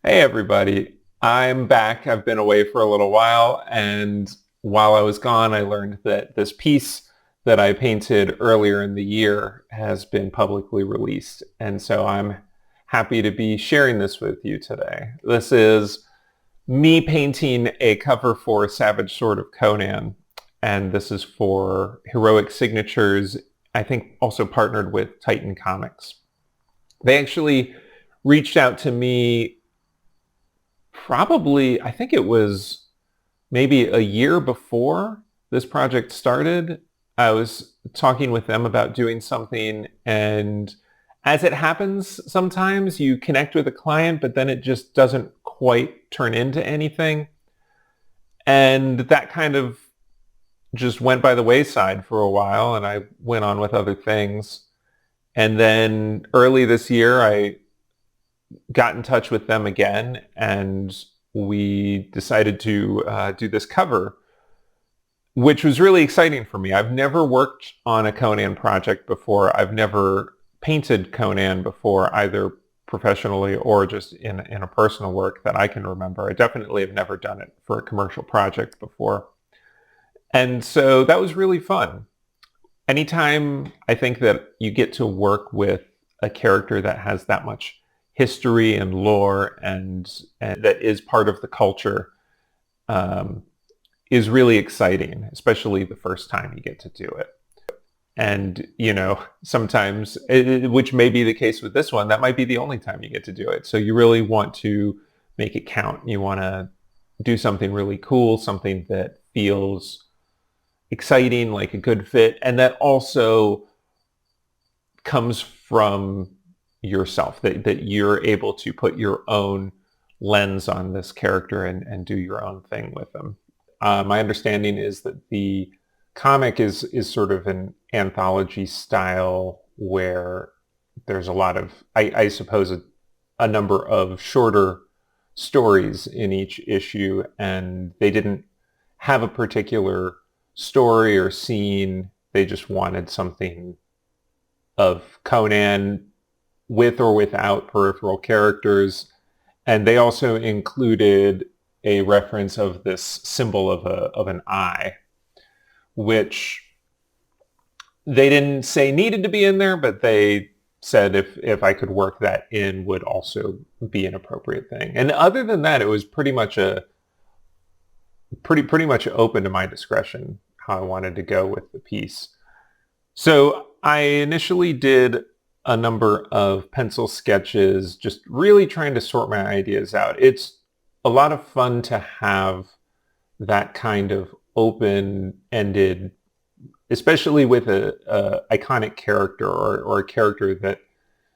Hey everybody, I'm back. I've been away for a little while, and while I was gone, I learned that this piece that I painted earlier in the year has been publicly released, and so I'm happy to be sharing this with you today. This is me painting a cover for Savage Sword of Conan, and this is for Heroic Signatures, I think also partnered with Titan Comics. They actually reached out to me probably, I think it was maybe a year before this project started. I was talking with them about doing something, and as it happens, sometimes you connect with a client, but then it just doesn't quite turn into anything. And that kind of just went by the wayside for a while, and I went on with other things. And then early this year, I got in touch with them again, and we decided to do this cover, which was really exciting for me. I've never worked on a Conan project before. I've never painted Conan before, either professionally or just in a personal work that I can remember. I definitely have never done it for a commercial project before. And so that was really fun. Anytime I think that you get to work with a character that has that much history and lore and that is part of the culture is really exciting, especially the first time you get to do it. And, sometimes, which may be the case with this one, that might be the only time you get to do it. So you really want to make it count. You want to do something really cool, something that feels exciting, like a good fit, and that also comes from yourself, that you're able to put your own lens on this character and do your own thing with them. My understanding is that the comic is sort of an anthology style where there's a lot of, I suppose, a number of shorter stories in each issue, and they didn't have a particular story or scene. They just wanted something of Conan with or without peripheral characters. And they also included a reference of this symbol of an eye, which they didn't say needed to be in there, but they said if I could work that in would also be an appropriate thing. And other than that, it was pretty much pretty much open to my discretion how I wanted to go with the piece. So I initially did a number of pencil sketches, just really trying to sort my ideas out. It's a lot of fun to have that kind of open-ended, especially with a iconic character or a character that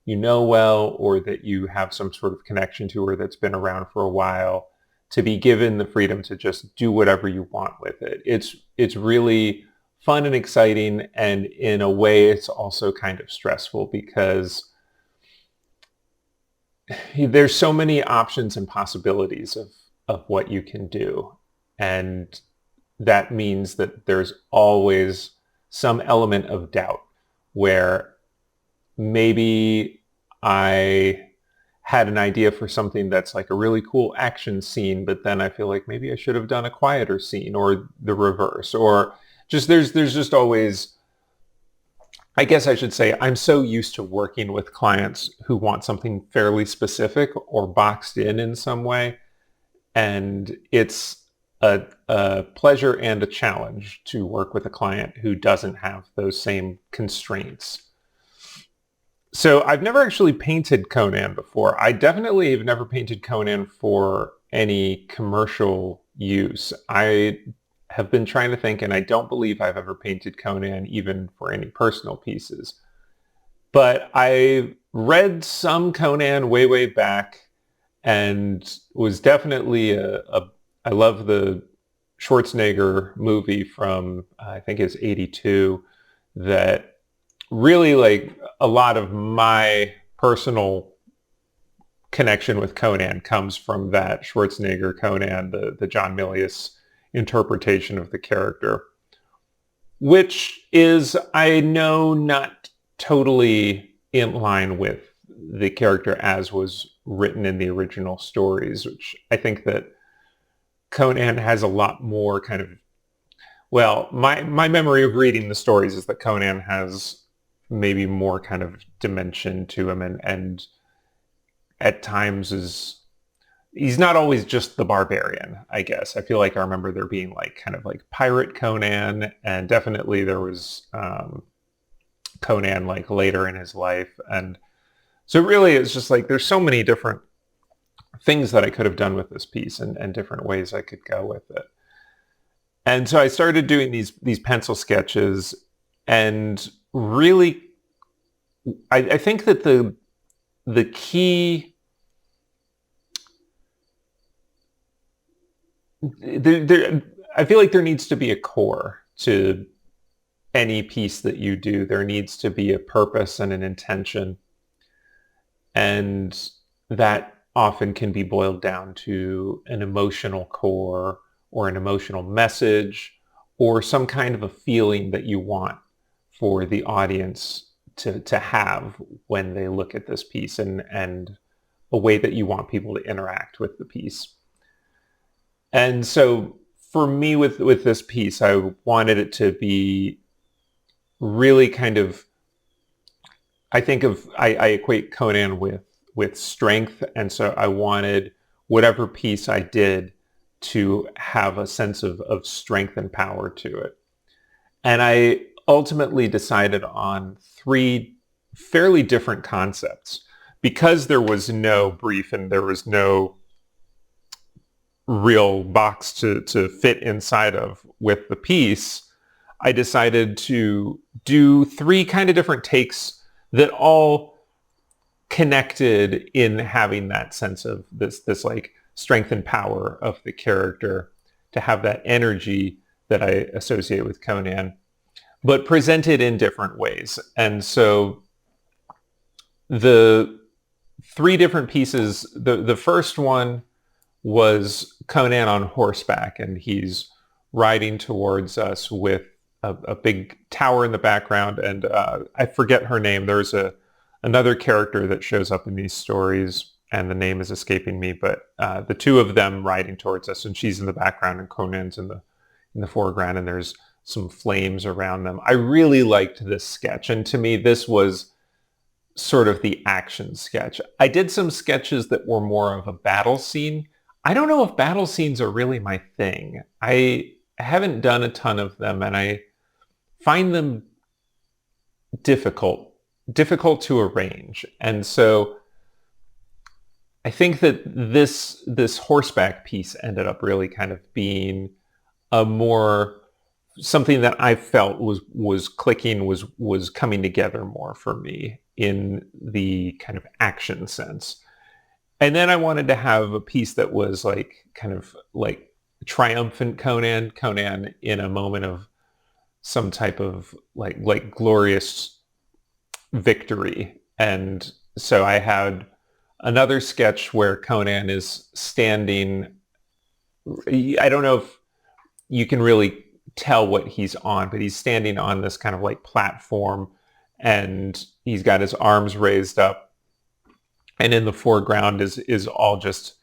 you know well or that you have some sort of connection to or that's been around for a while, to be given the freedom to just do whatever you want with it. It's really fun and exciting, and in a way it's also kind of stressful because there's so many options and possibilities of what you can do. And that means that there's always some element of doubt where maybe I had an idea for something that's like a really cool action scene, but then I feel like maybe I should have done a quieter scene, or the reverse, or just there's just always, I guess I should say, I'm so used to working with clients who want something fairly specific or boxed in some way. And it's a pleasure and a challenge to work with a client who doesn't have those same constraints. So I've never actually painted Conan before. I definitely have never painted Conan for any commercial use. I have been trying to think, and I don't believe I've ever painted Conan even for any personal pieces. But I read some Conan way back and was definitely I love the Schwarzenegger movie from, I think it's 82, that really, like, a lot of my personal connection with Conan comes from that Schwarzenegger Conan, the John Milius interpretation of the character, which is, I know, not totally in line with the character as was written in the original stories, which I think that Conan has a lot more kind of, well, my memory of reading the stories is that Conan has maybe more kind of dimension to him, and at times he's not always just the barbarian, I guess. I feel like I remember there being like kind of like pirate Conan, and definitely there was Conan like later in his life. And so really it's just like there's so many different things that I could have done with this piece, and different ways I could go with it. And so I started doing these pencil sketches, and really I think that the key I feel like there needs to be a core to any piece that you do. There needs to be a purpose and an intention. And that often can be boiled down to an emotional core or an emotional message or some kind of a feeling that you want for the audience to have when they look at this piece, and a way that you want people to interact with the piece. And so for me with this piece, I wanted it to be really kind of, I equate Conan with strength. And so I wanted whatever piece I did to have a sense of strength and power to it. And I ultimately decided on 3 fairly different concepts. Because there was no brief and there was no real box to fit inside of with the piece, I decided to do 3 kind of different takes that all connected in having that sense of this like strength and power of the character, to have that energy that I associate with Conan, but presented in different ways. And so the 3 different pieces, the first one was Conan on horseback, and he's riding towards us with a big tower in the background, and I forget her name. There's another character that shows up in these stories, and the name is escaping me, but the 2 of them riding towards us, and she's in the background and Conan's in the foreground, and there's some flames around them. I really liked this sketch, and to me this was sort of the action sketch. I did some sketches that were more of a battle scene. I don't know if battle scenes are really my thing. I haven't done a ton of them, and I find them difficult to arrange. And so I think that this horseback piece ended up really kind of being a more something that I felt was clicking, was coming together more for me in the kind of action sense. And then I wanted to have a piece that was like kind of like triumphant Conan in a moment of some type of like glorious victory. And so I had another sketch where Conan is standing. I don't know if you can really tell what he's on, but he's standing on this kind of like platform, and he's got his arms raised up. And in the foreground is all just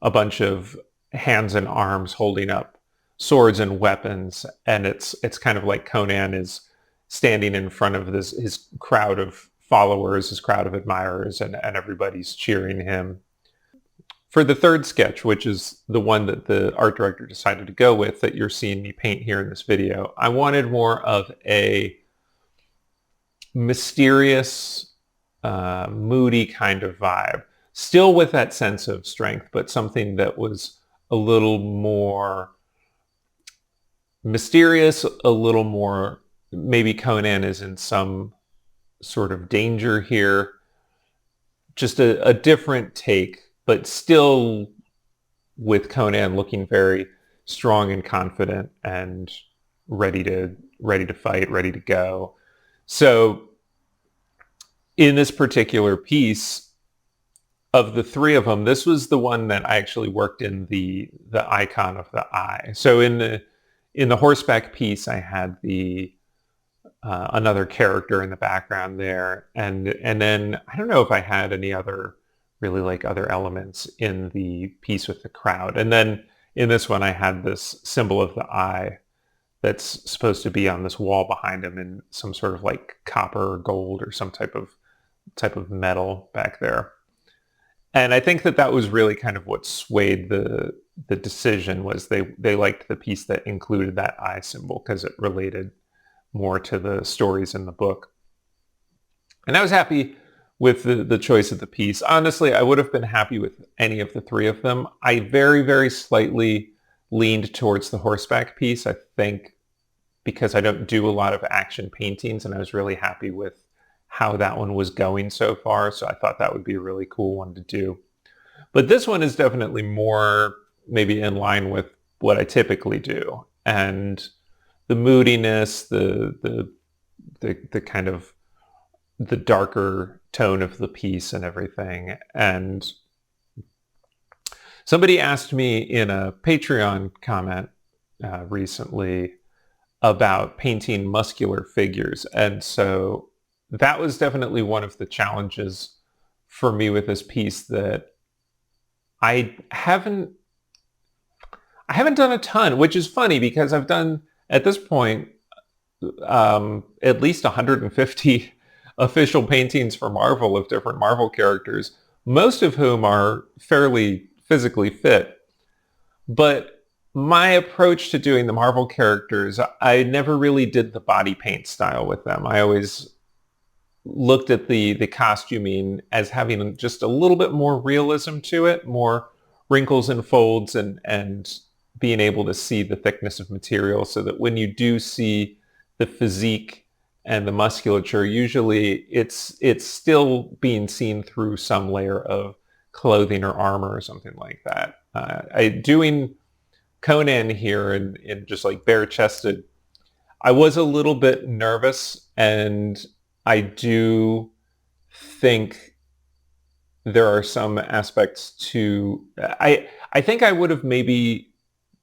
a bunch of hands and arms holding up swords and weapons. And it's kind of like Conan is standing in front of his crowd of followers, his crowd of admirers, and everybody's cheering him. For the third sketch, which is the one that the art director decided to go with, that you're seeing me paint here in this video, I wanted more of a mysterious, moody kind of vibe, still with that sense of strength, but something that was a little more mysterious, a little more, maybe Conan is in some sort of danger here. Just a different take, but still with Conan looking very strong and confident and ready to fight, ready to go. So in this particular piece, of the 3 of them, this was the one that I actually worked in the icon of the eye. So in the horseback piece, I had the another character in the background there, and then I don't know if I had any other really like other elements in the piece with the crowd. And then in this one, I had this symbol of the eye that's supposed to be on this wall behind him in some sort of like copper or gold or some type of metal back there. And I think that was really kind of what swayed the decision, was they liked the piece that included that eye symbol because it related more to the stories in the book. And I was happy with the choice of the piece. Honestly, I would have been happy with any of the three of them. I very, very slightly leaned towards the horseback piece, I think, because I don't do a lot of action paintings, and I was really happy with how that one was going so far. So I thought that would be a really cool one to do. But this one is definitely more maybe in line with what I typically do. And the moodiness, the kind of the darker tone of the piece and everything. And somebody asked me in a Patreon comment recently about painting muscular figures. And so that was definitely one of the challenges for me with this piece, that I haven't done a ton, which is funny because I've done, at this point, at least 150 official paintings for Marvel of different Marvel characters, most of whom are fairly physically fit. But my approach to doing the Marvel characters, I never really did the body paint style with them. I always looked at the costuming as having just a little bit more realism to it, more wrinkles and folds, and being able to see the thickness of material, so that when you do see the physique and the musculature, usually it's still being seen through some layer of clothing or armor or something like that. Doing Conan here in just like bare-chested, I was a little bit nervous, and I do think there are some aspects to... I think I would have maybe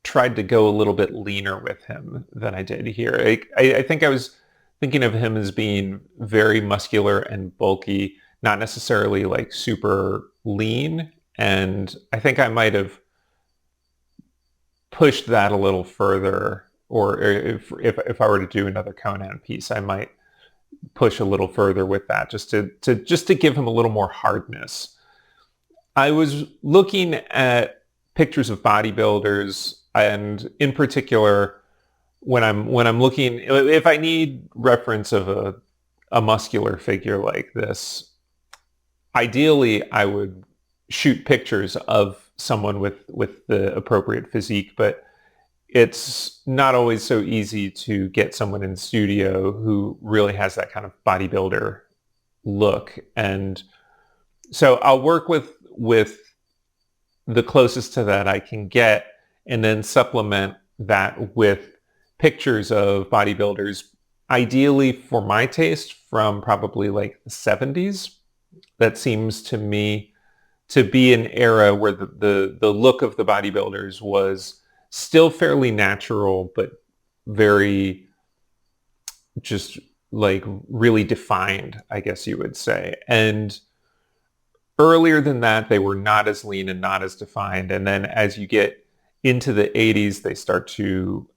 tried to go a little bit leaner with him than I did here. I think I was thinking of him as being very muscular and bulky, not necessarily like super lean. And I think I might have pushed that a little further, or if I were to do another Conan piece, I might push a little further with that, just to give him a little more hardness. I was looking at pictures of bodybuilders, and in particular, when I'm looking, if I need reference of a muscular figure like this, ideally I would shoot pictures of someone with the appropriate physique, but it's not always so easy to get someone in the studio who really has that kind of bodybuilder look. And so I'll work with the closest to that I can get, and then supplement that with pictures of bodybuilders, ideally for my taste from probably like the 70s. That seems to me to be an era where the look of the bodybuilders was still fairly natural, but very just like really defined, I guess you would say. And earlier than that, they were not as lean and not as defined. And then as you get into the 80s, they start to,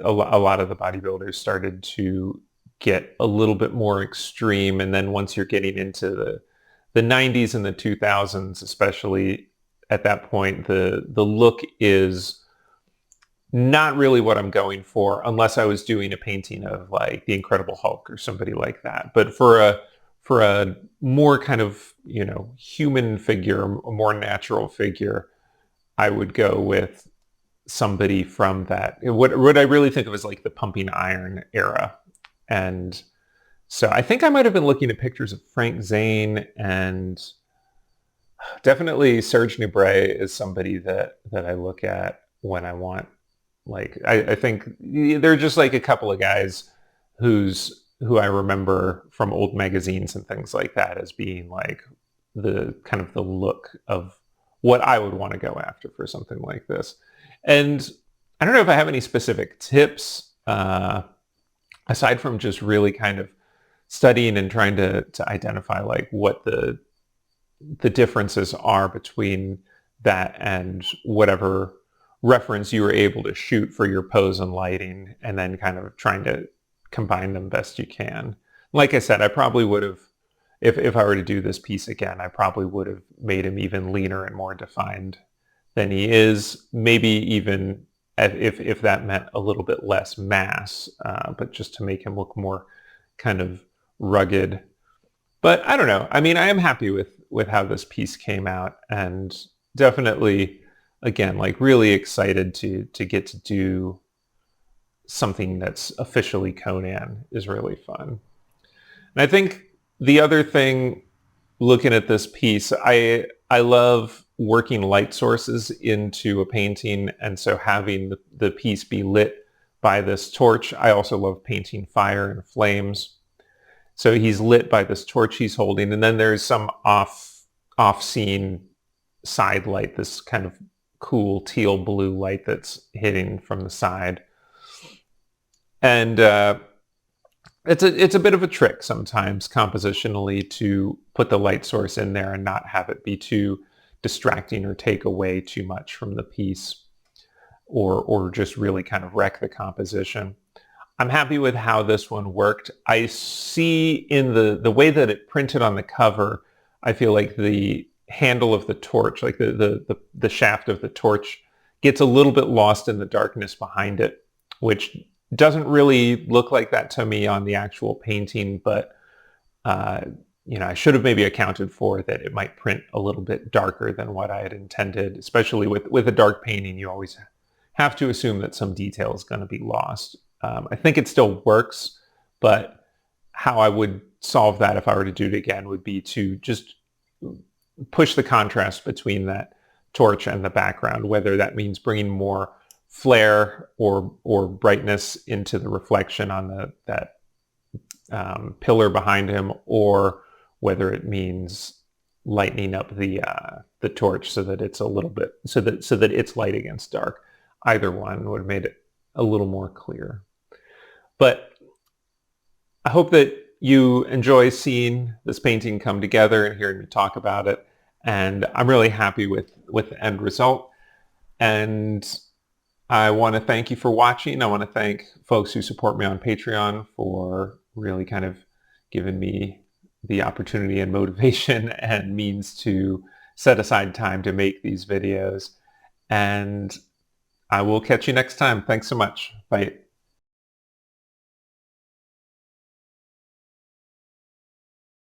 a lot of the bodybuilders started to get a little bit more extreme. And then once you're getting into the 90s and the 2000s, especially at that point, the look is not really what I'm going for, unless I was doing a painting of like the Incredible Hulk or somebody like that. But for a more kind of, human figure, a more natural figure, I would go with somebody from that, what I really think of as like the Pumping Iron era. And so I think I might have been looking at pictures of Frank Zane, and definitely Serge Nubret is somebody that I look at when I want, like, I think they're just like a couple of guys who I remember from old magazines and things like that as being like the kind of the look of what I would want to go after for something like this. And I don't know if I have any specific tips, aside from just really kind of studying and trying to identify like what the the differences are between that and whatever reference you were able to shoot for your pose and lighting, and then kind of trying to combine them best you can. Like I said, I probably would have, if I were to do this piece again, I probably would have made him even leaner and more defined than he is. Maybe even if that meant a little bit less mass, but just to make him look more kind of rugged. But I don't know. I mean, I am happy with how this piece came out, and definitely, again, like really excited to get to do something that's officially Conan is really fun. And I think the other thing, looking at this piece, I love working light sources into a painting, and so having the piece be lit by this torch. I also love painting fire and flames. So he's lit by this torch he's holding, and then there's some off-scene side light, this kind of cool teal blue light that's hitting from the side. And it's a bit of a trick sometimes compositionally to put the light source in there and not have it be too distracting or take away too much from the piece, or just really kind of wreck the composition. I'm happy with how this one worked. I see in the way that it printed on the cover, I feel like the handle of the torch, like the shaft of the torch, gets a little bit lost in the darkness behind it, which doesn't really look like that to me on the actual painting, but I should have maybe accounted for that it might print a little bit darker than what I had intended. Especially with a dark painting, you always have to assume that some detail is going to be lost. I think it still works, but how I would solve that if I were to do it again would be to just push the contrast between that torch and the background, whether that means bringing more flare or brightness into the reflection on that pillar behind him, or whether it means lightening up the torch so that it's a little bit, so that it's light against dark. Either one would have made it a little more clear. But I hope that you enjoy seeing this painting come together and hearing me talk about it. And I'm really happy with the end result. And I want to thank you for watching. I want to thank folks who support me on Patreon for really kind of giving me the opportunity and motivation and means to set aside time to make these videos. And I will catch you next time. Thanks so much. Bye.